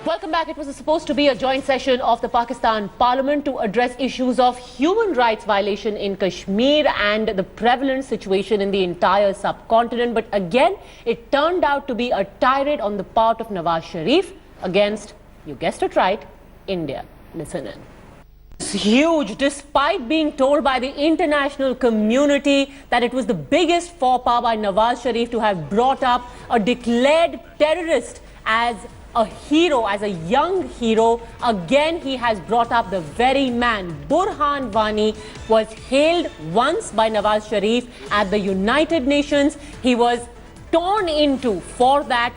Welcome back. It was supposed to be a joint session of the Pakistan Parliament to address issues of human rights violation in Kashmir and the prevalent situation in the entire subcontinent. But again, it turned out to be a tirade on the part of Nawaz Sharif against, you guessed it right, India. Listen in. It's huge, despite being told by the international community that it was the biggest faux pas by Nawaz Sharif to have brought up a declared terrorist as a hero, as a young hero. Again, he has brought up the very man. Burhan Wani was hailed once by Nawaz Sharif at the United Nations. He was torn into for that,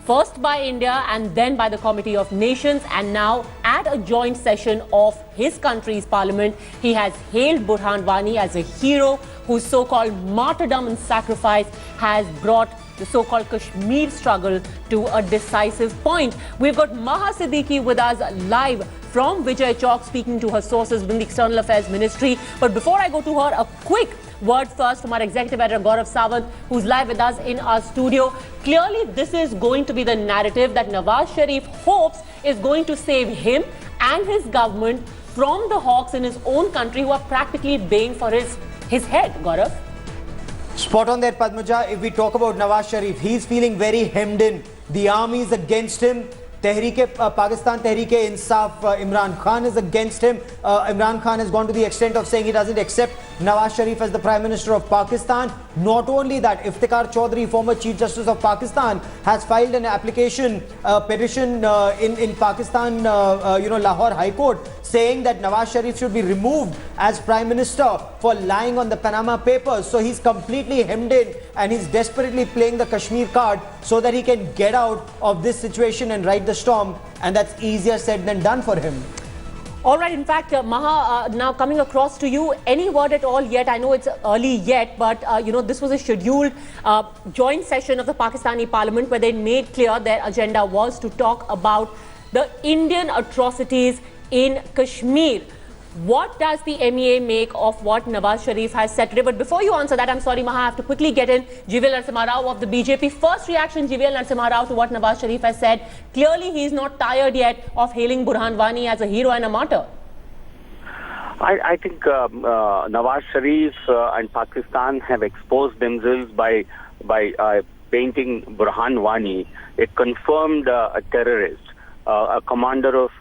first by India and then by the Committee of Nations, and now at a joint session of his country's parliament, he has hailed Burhan Wani as a hero whose so-called martyrdom and sacrifice has brought the so-called Kashmir struggle to a decisive point. We've got Maha Siddiqui with us live from Vijay Chowk, speaking to her sources within the External Affairs Ministry. But before I go to her, a quick word first from our executive editor Gaurav Sawant, who's live with us in our studio. Clearly, this is going to be the narrative that Nawaz Sharif hopes is going to save him and his government from the hawks in his own country who are practically baying for his head. Gaurav? Spot on there, Padmaja. If we talk about Nawaz Sharif, he's feeling very hemmed in. The army is against him. Pakistan Tehreek-e-Insaf, Imran Khan is against him. Imran Khan has gone to the extent of saying he doesn't accept Nawaz Sharif as the Prime Minister of Pakistan. Not only that, Iftikhar Chaudhry, former Chief Justice of Pakistan, has filed an application, petition in Pakistan, Lahore High Court, saying that Nawaz Sharif should be removed as Prime Minister for lying on the Panama Papers. So he's completely hemmed in and he's desperately playing the Kashmir card so that he can get out of this situation and ride the storm, and that's easier said than done for him. All right, in fact, Maha, now coming across to you, any word at all yet? I know it's early yet, but this was a scheduled joint session of the Pakistani Parliament where they made clear their agenda was to talk about the Indian atrocities in Kashmir. What does the MEA make of what Nawaz Sharif has said today? But before you answer that, I'm sorry, Maha, I have to quickly get in GVL Narasimha Rao of the BJP. First reaction, GVL Narasimha Rao, to what Nawaz Sharif has said. Clearly, he's not tired yet of hailing Burhan Wani as a hero and a martyr. I think Nawaz Sharif and Pakistan have exposed themselves by painting Burhan Wani a confirmed terrorist. A commander of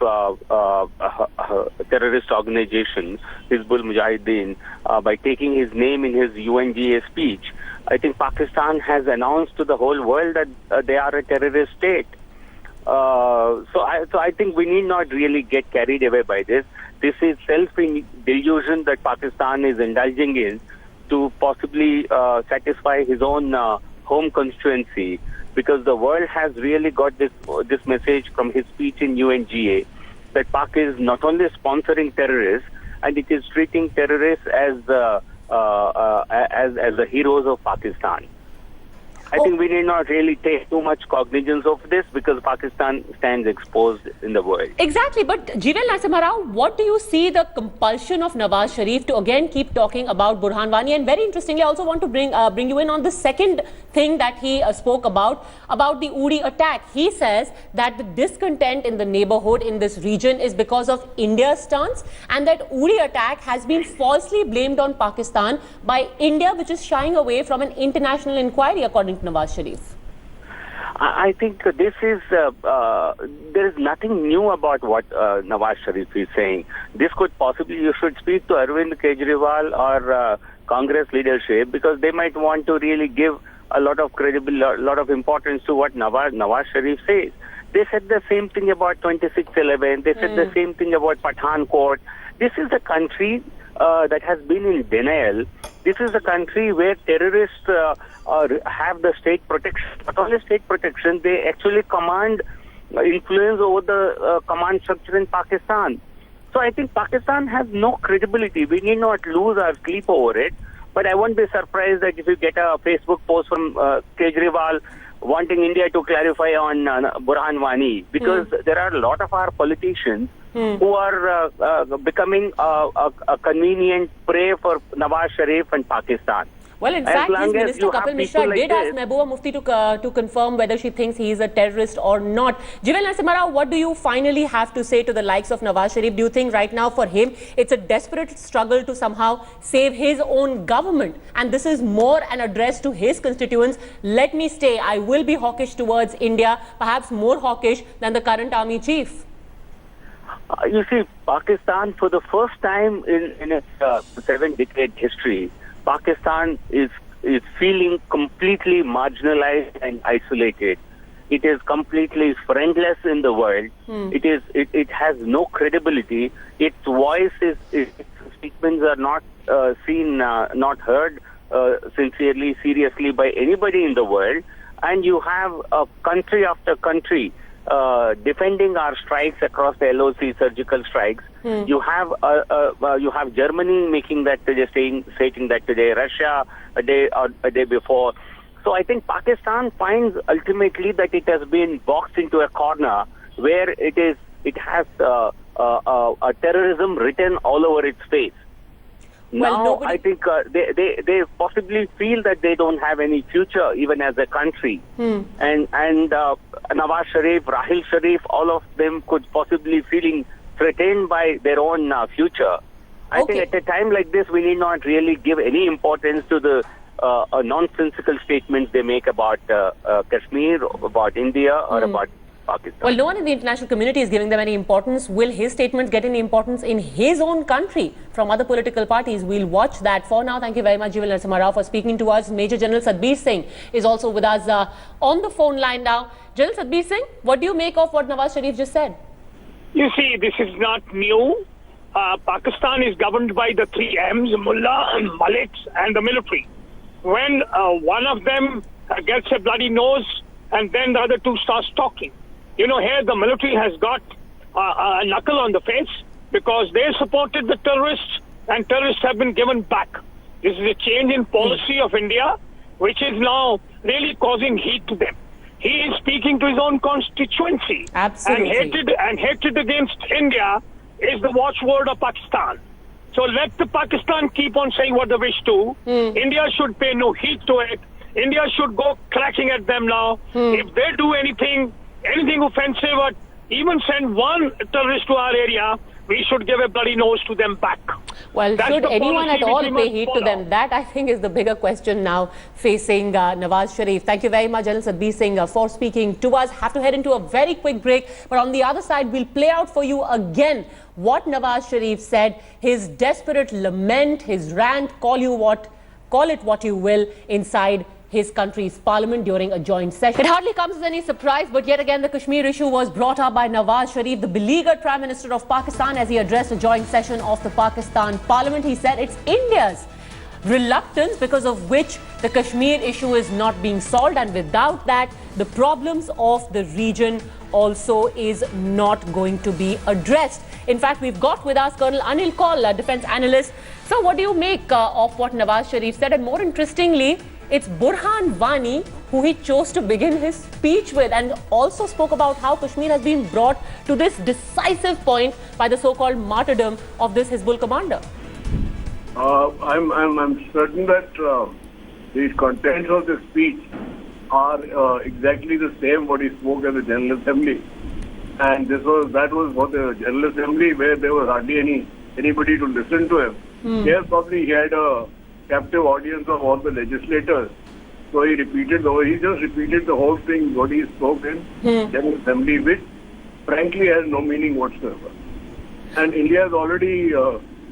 terrorist organization, Hizbul Mujahideen, by taking his name in his UNGA speech. I think Pakistan has announced to the whole world that they are a terrorist state. So I think we need not really get carried away by this. This is self-delusion that Pakistan is indulging in to possibly satisfy his own home constituency, because the world has really got this message from his speech in UNGA that Pak is not only sponsoring terrorists, and it is treating terrorists as the heroes of Pakistan. I think we need not really take too much cognizance of this because Pakistan stands exposed in the world. Exactly, but GVL Narasimha Rao, what do you see the compulsion of Nawaz Sharif to again keep talking about Burhan Wani? And very interestingly, I also want to bring you in on the second thing that he spoke about the Uri attack. He says that the discontent in the neighborhood in this region is because of India's stance, and that Uri attack has been falsely blamed on Pakistan by India, which is shying away from an international inquiry, according to Nawaz Sharif. I think this is there is nothing new about what Nawaz Sharif is saying. This could possibly, you should speak to Arvind Kejriwal or Congress leadership, because they might want to really give a lot of lot of importance to what Nawaz Sharif says. They said the same thing about 26/11. They said the same thing about Pathankot. This is a country that has been in denial. This is a country where terrorists have the state protection. Not only state protection, they actually command influence over the command structure in Pakistan. So I think Pakistan has no credibility. We need not lose our sleep over it. But I won't be surprised that if you get a Facebook post from Kejriwal wanting India to clarify on Burhan Wani, because there are a lot of our politicians who are becoming a convenient prey for Nawaz Sharif and Pakistan. Well, in As fact, long his as minister you have Kapil Mishra people like did ask this- Mehbooba Mufti to confirm whether she thinks he is a terrorist or not. Jivel Narasimha Rao, what do you finally have to say to the likes of Nawaz Sharif? Do you think right now for him it's a desperate struggle to somehow save his own government? And this is more an address to his constituents. Let me stay. I will be hawkish towards India, perhaps more hawkish than the current army chief. You see, Pakistan, for the first time in its 7-decade history, Pakistan is feeling completely marginalized and isolated. It is completely friendless in the world. It has no credibility. Its voice its statements are not seen, not heard sincerely, seriously by anybody in the world. And you have country after country defending our strikes across the LOC, surgical strikes. You have Germany making that today, stating that today, Russia a day before. So I think Pakistan finds ultimately that it has been boxed into a corner where it has a terrorism written all over its face. Now I think they possibly feel that they don't have any future even as a country, and Nawaz Sharif, Rahil Sharif, all of them could possibly feeling threatened by their own future. I think at a time like this we need not really give any importance to the nonsensical statements they make about Kashmir, about India, or about Pakistan. Well, no one in the international community is giving them any importance. Will his statements get any importance in his own country from other political parties? We'll watch that. For now, thank you very much, Jivel Narasimha Rao, for speaking to us. Major General Satbir Singh is also with us on the phone line now. General Satbir Singh, what do you make of what Nawaz Sharif just said? You see, this is not new. Pakistan is governed by the 3 M's, Mullah, Maliks, and the military. When one of them gets a bloody nose and then the other two starts talking. You know, here the military has got a knuckle on the face because they supported the terrorists and terrorists have been given back. This is a change in policy of India, which is now really causing heat to them. He is speaking to his own constituency. Absolutely. And hatred against India is the watchword of Pakistan. So let the Pakistan keep on saying what they wish to. India should pay no heed to it. India should go cracking at them now. If they do anything offensive or even send one terrorist to our area, we should give a bloody nose to them back. Well, should anyone at all pay heed to them? That, I think, is the bigger question now facing Nawaz Sharif. Thank you very much, General Satbir Singh, for speaking to us. Have to head into a very quick break. But on the other side, we'll play out for you again what Nawaz Sharif said, his desperate lament, his rant, call it what you will, inside his country's parliament during a joint session. It hardly comes as any surprise, but yet again the Kashmir issue was brought up by Nawaz Sharif, the beleaguered Prime Minister of Pakistan, as he addressed a joint session of the Pakistan parliament. He said it's India's reluctance because of which the Kashmir issue is not being solved, and without that the problems of the region also is not going to be addressed. In fact, we've got with us Colonel Anil Kaul, a defense analyst. So what do you make of what Nawaz Sharif said? And more interestingly, it's Burhan Wani who he chose to begin his speech with, and also spoke about how Kashmir has been brought to this decisive point by the so-called martyrdom of this Hizbul commander. I'm certain that the contents of the speech are exactly the same what he spoke at the General Assembly, and that was for the General Assembly where there was hardly anybody to listen to him. Here probably he had a captive audience of all the legislators, so he just repeated the whole thing what he spoke in General Assembly, which frankly has no meaning whatsoever. And India has already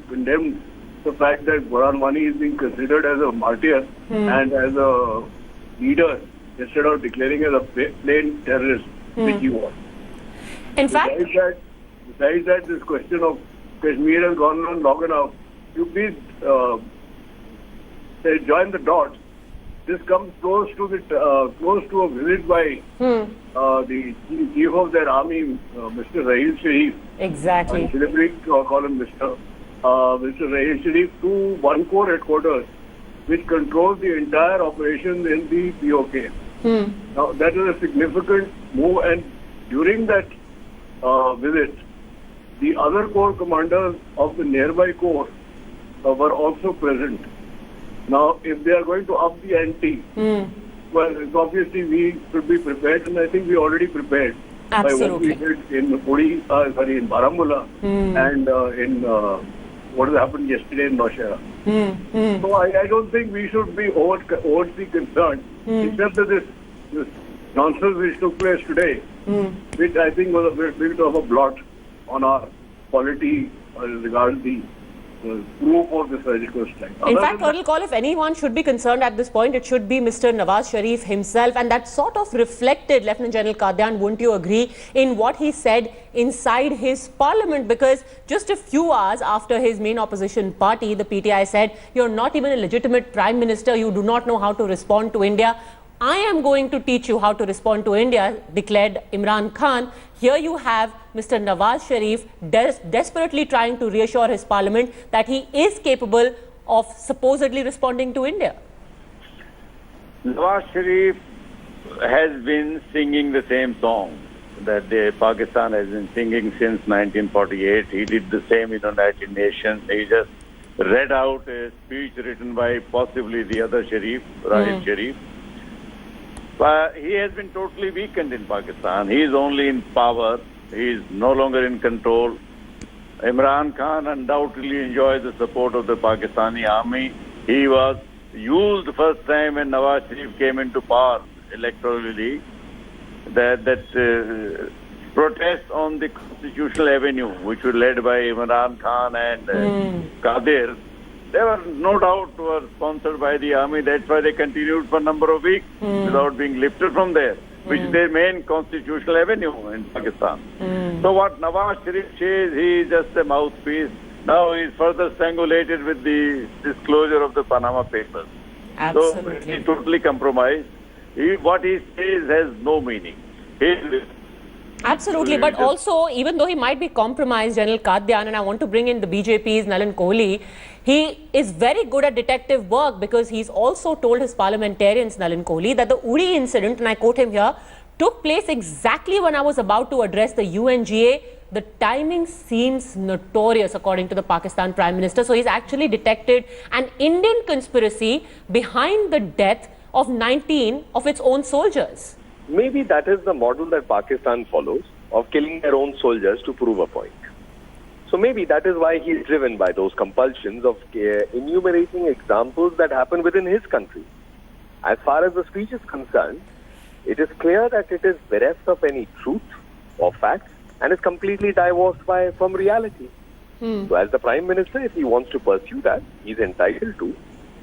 condemned the fact that Burhan Wani is being considered as a martyr and as a leader instead of declaring as a plain terrorist, which he was. In fact, besides that, this question of Kashmir has gone on long enough. You please join the dots. This comes close to a visit by the chief of their army, Mr. Rahil Sharif. Exactly. I deliberately call him Mr. Rahil Sharif to one corps headquarters, which controls the entire operation in the POK. Now that is a significant move, and during that visit, the other corps commanders of the nearby corps were also present. Now, if they are going to up the ante, well, obviously we should be prepared, and I think we already prepared by what we did in in Baramulla and in what has happened yesterday in Nowshera. So I don't think we should be overtly concerned, except that this nonsense which took place today, which I think was a bit of a blot on our quality regarding the proof of the surgical strike. In fact, Colonel Call, if anyone should be concerned at this point, it should be Mr. Nawaz Sharif himself, and that sort of reflected, Lieutenant General Qadian, wouldn't you agree, in what he said inside his parliament? Because just a few hours after his main opposition party, the PTI, said, "You're not even a legitimate Prime Minister, you do not know how to respond to India. I am going to teach you how to respond to India," declared Imran Khan. Here you have Mr. Nawaz Sharif desperately trying to reassure his parliament that he is capable of supposedly responding to India. Nawaz Sharif has been singing the same song that Pakistan has been singing since 1948. He did the same in the United Nations. He just read out a speech written by possibly the other Sharif, Rahil Sharif. He has been totally weakened in Pakistan. He is only in power. He is no longer in control. Imran Khan undoubtedly enjoys the support of the Pakistani army. He was used first time when Nawaz Sharif came into power electorally. That protest on the constitutional avenue, which was led by Imran Khan and Qadir, they were no doubt were sponsored by the army. That's why they continued for a number of weeks without being lifted from there, which is their main constitutional avenue in Pakistan. So what Nawaz Sharif says, he is just a mouthpiece. Now he is further strangulated with the disclosure of the Panama Papers. Absolutely. So he is totally compromised. What he says has no meaning. Absolutely, but also, even though he might be compromised, General Qadian, and I want to bring in the BJP's Nalin Kohli, he is very good at detective work, because he's also told his parliamentarians, Nalin Kohli, that the Uri incident, and I quote him here, took place exactly when I was about to address the UNGA. The timing seems notorious, according to the Pakistan Prime Minister. So he's actually detected an Indian conspiracy behind the death of 19 of its own soldiers. Maybe that is the model that Pakistan follows, of killing their own soldiers to prove a point. So maybe that is why he is driven by those compulsions of enumerating examples that happen within his country. As far as the speech is concerned, it is clear that it is bereft of any truth or facts and is completely divorced from reality. So as the Prime Minister, if he wants to pursue that, he is entitled to.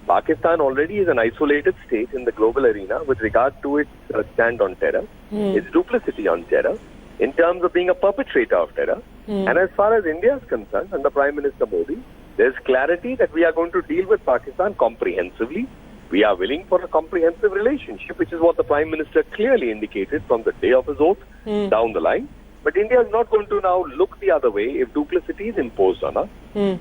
Pakistan already is an isolated state in the global arena with regard to its stand on terror, its duplicity on terror, in terms of being a perpetrator of terror. And as far as India is concerned, under Prime Minister Modi, there is clarity that we are going to deal with Pakistan comprehensively. We are willing for a comprehensive relationship, which is what the Prime Minister clearly indicated from the day of his oath down the line. But India is not going to now look the other way if duplicity is imposed on us.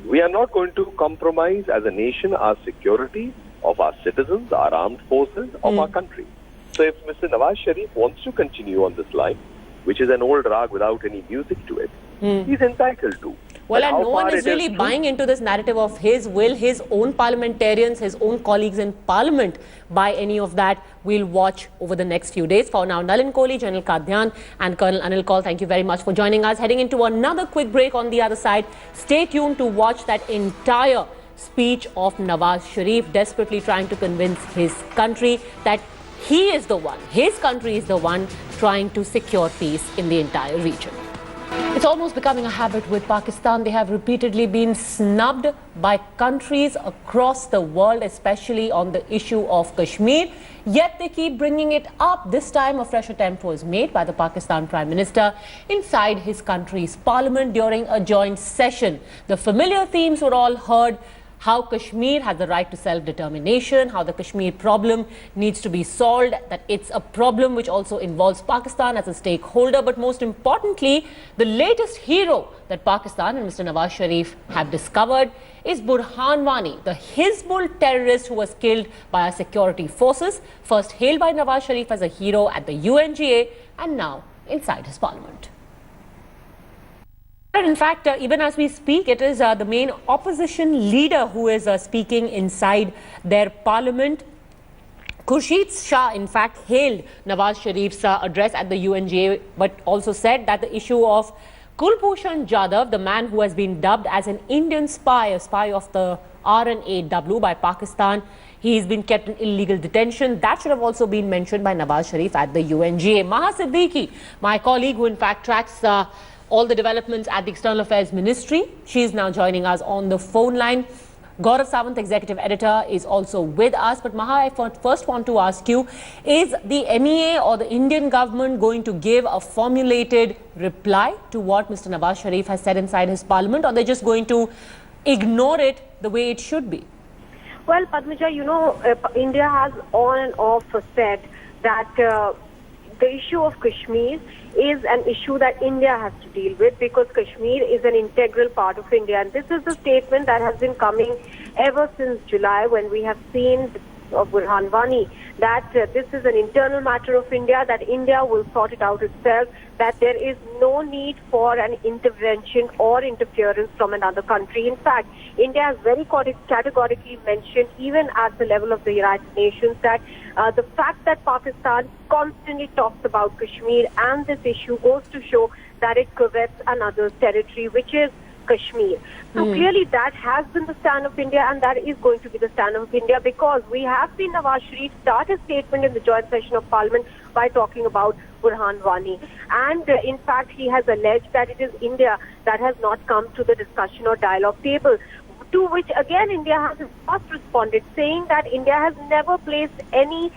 We are not going to compromise as a nation our security of our citizens, our armed forces, of our country. So if Mr. Nawaz Sharif wants to continue on this line, which is an old rag without any music to it, he's entitled to. Well, and no one is really buying into this narrative of his will, his own parliamentarians, his own colleagues in parliament buy any of that. We'll watch over the next few days. For now, Nalin Kohli, General Qadian and Colonel Anil Kaul, thank you very much for joining us. Heading into another quick break on the other side. Stay tuned to watch that entire speech of Nawaz Sharif, desperately trying to convince his country that he is the one, his country is the one trying to secure peace in the entire region. It's almost becoming a habit with Pakistan. They have repeatedly been snubbed by countries across the world, especially on the issue of Kashmir. Yet they keep bringing it up. This time a fresh attempt was made by the Pakistan Prime Minister inside his country's parliament during a joint session. The familiar themes were all heard. How Kashmir has the right to self-determination, how the Kashmir problem needs to be solved, that it's a problem which also involves Pakistan as a stakeholder. But most importantly, the latest hero that Pakistan and Mr. Nawaz Sharif have discovered is Burhan Wani, the Hizbul terrorist who was killed by our security forces, first hailed by Nawaz Sharif as a hero at the UNGA and now inside his parliament. Gaurav, in fact, even as we speak, it is the main opposition leader who is speaking inside their parliament. Khurshid Shah, in fact, hailed Nawaz Sharif's address at the UNGA, but also said that the issue of Kulbhushan Jadhav, the man who has been dubbed as an Indian spy, a spy of the RNAW by Pakistan, he's been kept in illegal detention. That should have also been mentioned by Nawaz Sharif at the UNGA. Maha Siddiqui, my colleague who in fact tracks all the developments at the External Affairs Ministry, she is now joining us on the phone line. Gaurav Sawant, executive editor, is also with us. But Maha, I first want to ask you, is the MEA or the Indian government going to give a formulated reply to what Mr. Nawaz Sharif has said inside his parliament, or they're just going to ignore it the way it should be? Well, Padmaja, you know, India has on and off said that the issue of Kashmir is an issue that India has to deal with, because Kashmir is an integral part of India. And this is the statement that has been coming ever since July, when we have seen of Burhan Wani, that this is an internal matter of India, that India will sort it out itself, that there is no need for an intervention or interference from another country. In fact, India has very categorically mentioned, even at the level of the United Nations, that the fact that Pakistan constantly talks about Kashmir and this issue goes to show that it covets another territory, which is Kashmir. So clearly that has been the stand of India, and that is going to be the stand of India, because we have seen Nawaz Sharif start a statement in the joint session of Parliament by talking about Burhan Wani. And in fact, he has alleged that it is India that has not come to the discussion or dialogue table. To which again India has first responded, saying that India has never placed any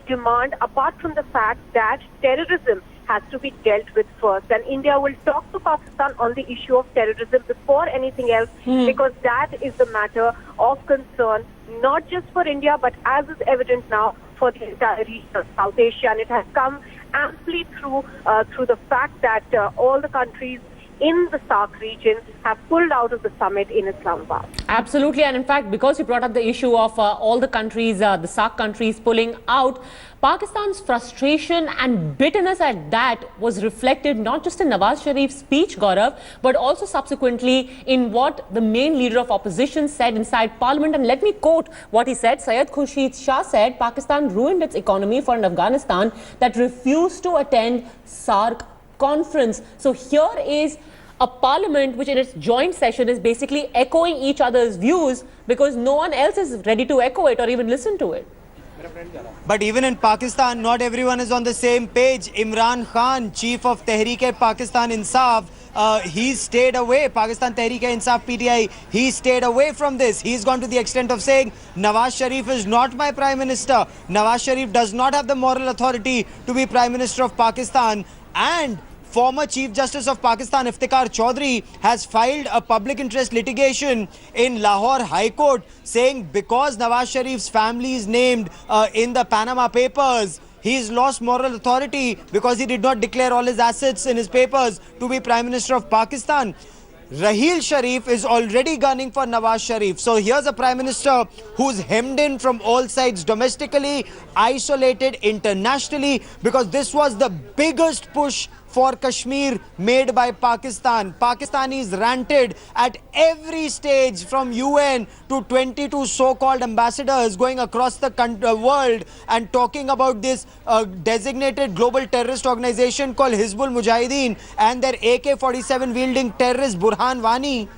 demand apart from the fact that terrorism has to be dealt with first, and India will talk to Pakistan on the issue of terrorism before anything else, because that is the matter of concern, not just for India, but as is evident now, for the entire region of South Asia. And it has come amply through the fact that all the countries in the SAARC region have pulled out of the summit in Islamabad. Absolutely, and in fact, because you brought up the issue of all the countries, the SAARC countries pulling out, Pakistan's frustration and bitterness at that was reflected not just in Nawaz Sharif's speech, Gaurav, but also subsequently in what the main leader of opposition said inside Parliament. And let me quote what he said. Syed Khurshid Shah said, Pakistan ruined its economy for an Afghanistan that refused to attend SAARC conference. So here is a parliament which in its joint session is basically echoing each other's views, because no one else is ready to echo it or even listen to it. But even in Pakistan, not everyone is on the same page. Imran Khan, chief of Tehreek-e-Pakistan Insaf, he stayed away. Pakistan Tehreek-e-Insaf PTI, he stayed away from this. He's gone to the extent of saying, Nawaz Sharif is not my Prime Minister. Nawaz Sharif does not have the moral authority to be Prime Minister of Pakistan. And former Chief Justice of Pakistan, Iftikhar Chaudhry, has filed a public interest litigation in Lahore High Court, saying because Nawaz Sharif's family is named in the Panama Papers, he's lost moral authority because he did not declare all his assets in his papers to be Prime Minister of Pakistan. Raheel Sharif is already gunning for Nawaz Sharif. So here's a Prime Minister who's hemmed in from all sides, domestically, isolated internationally, because this was the biggest push for Kashmir made by Pakistan. Pakistanis ranted at every stage, from UN to 22 so-called ambassadors going across the world and talking about this designated global terrorist organization called Hizbul Mujahideen and their AK-47 wielding terrorist Burhan Wani.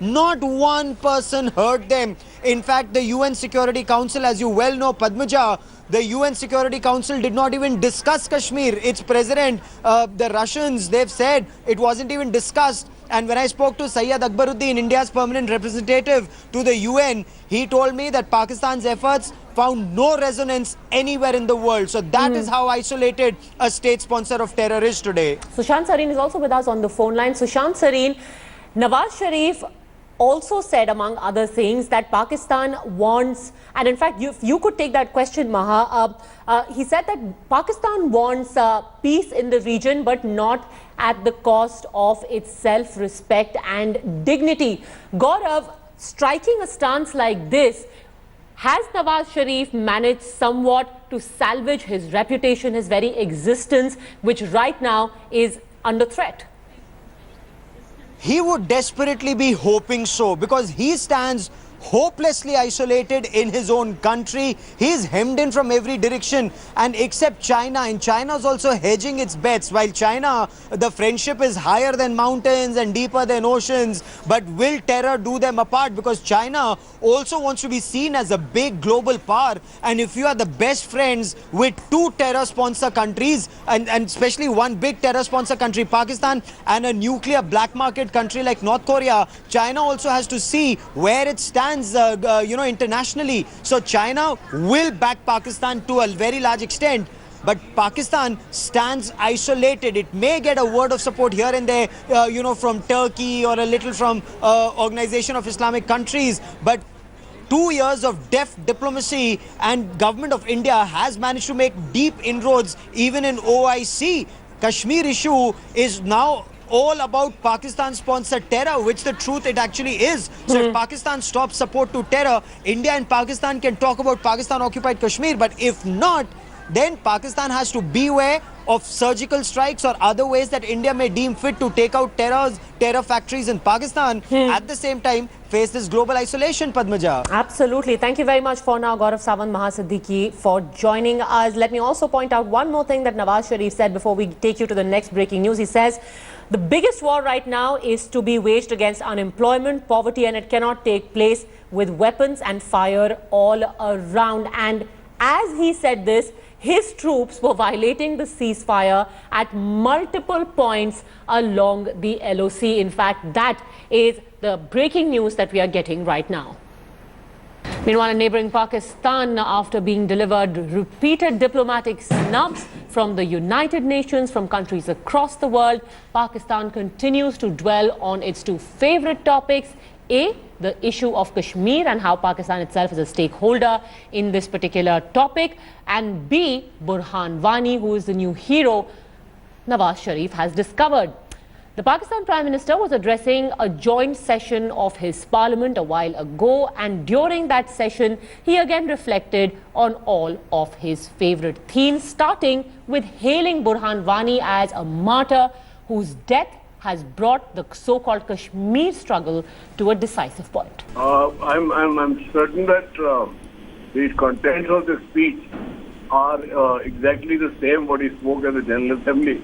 Not one person heard them. In fact, the UN Security Council, as you well know, Padmaja, the UN Security Council did not even discuss Kashmir. Its president, the Russians, they've said it wasn't even discussed. And when I spoke to Syed Akbaruddin, India's permanent representative to the UN, he told me that Pakistan's efforts found no resonance anywhere in the world. So that is how isolated a state sponsor of terror is today. Sushant Sareen is also with us on the phone line. Sushant Sareen, Nawaz Sharif also said, among other things, that Pakistan wants, and in fact, you could take that question, Maha. He said that Pakistan wants peace in the region, but not at the cost of its self-respect and dignity. Gaurav, striking a stance like this, has Nawaz Sharif managed somewhat to salvage his reputation, his very existence, which right now is under threat? He would desperately be hoping so, because he stands hopelessly isolated in his own country. He's hemmed in from every direction, and except China, and China's also hedging its bets. While China, the friendship is higher than mountains and deeper than oceans, but will terror do them apart? Because China also wants to be seen as a big global power, and if you are the best friends with two terror sponsor countries, and especially one big terror sponsor country, Pakistan, and a nuclear black market country like North Korea, China also has to see where it stands internationally. So China will back Pakistan to a very large extent, but Pakistan stands isolated. It may get a word of support here and there, from Turkey or a little from Organization of Islamic Countries, but 2 years of deft diplomacy and government of India has managed to make deep inroads even in OIC. Kashmir issue is now all about Pakistan-sponsored terror, which the truth it actually is. So if Pakistan stops support to terror, India and Pakistan can talk about Pakistan-occupied Kashmir. But if not, then Pakistan has to beware of surgical strikes or other ways that India may deem fit to take out terror factories in Pakistan. At the same time, face this global isolation, Padmaja. Absolutely. Thank you very much for now, Gaurav Sawant Mahasiddiqui, for joining us. Let me also point out one more thing that Nawaz Sharif said before we take you to the next breaking news. He says, the biggest war right now is to be waged against unemployment, poverty, and it cannot take place with weapons and fire all around. And as he said this, his troops were violating the ceasefire at multiple points along the LOC. In fact, that is the breaking news that we are getting right now. Meanwhile, in neighboring Pakistan, after being delivered repeated diplomatic snubs from the United Nations, from countries across the world, Pakistan continues to dwell on its two favorite topics. A, the issue of Kashmir and how Pakistan itself is a stakeholder in this particular topic. And B, Burhan Wani, who is the new hero Nawaz Sharif has discovered. The Pakistan Prime Minister was addressing a joint session of his parliament a while ago, and during that session, he again reflected on all of his favorite themes, starting with hailing Burhan Wani as a martyr whose death has brought the so-called Kashmir struggle to a decisive point. I'm certain that the contents of the speech are exactly the same what he spoke at the General Assembly.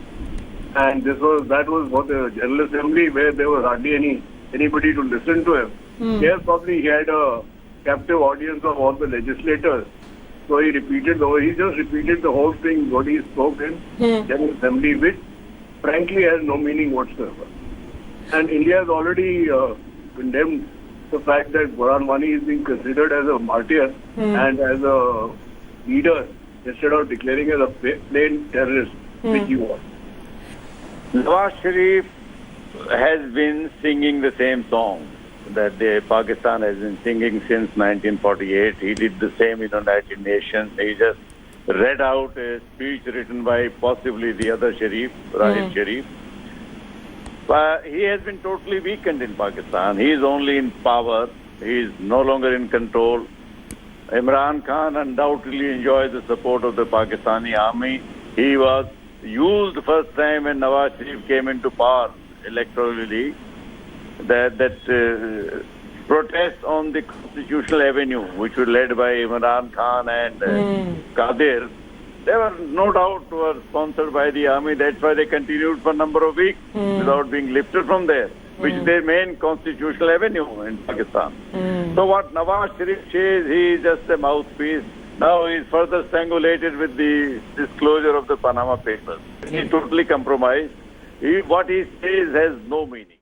And that was for the General Assembly, where there was hardly anybody to listen to him. Here probably he had a captive audience of all the legislators. So he just repeated the whole thing what he spoke in General Assembly, which frankly has no meaning whatsoever. And India has already condemned the fact that Burhan Wani is being considered as a martyr and as a leader instead of declaring as a plain terrorist, which he was. Nawaz Sharif has been singing the same song that Pakistan has been singing since 1948. He did the same in the United Nations. He just read out a speech written by possibly the other Sharif, Rahil Sharif. But he has been totally weakened in Pakistan. He is only in power. He is no longer in control. Imran Khan undoubtedly enjoys the support of the Pakistani army. He was used first time when Nawaz Sharif came into power electorally, that protest on the constitutional avenue, which was led by Imran Khan and Qadir, they were no doubt were sponsored by the army. That's why they continued for a number of weeks without being lifted from there, which is their main constitutional avenue in Pakistan. So what Nawaz Sharif says, he is just a mouthpiece. Now he is further strangulated with the disclosure of the Panama Papers. He is totally compromised. What he says has no meaning.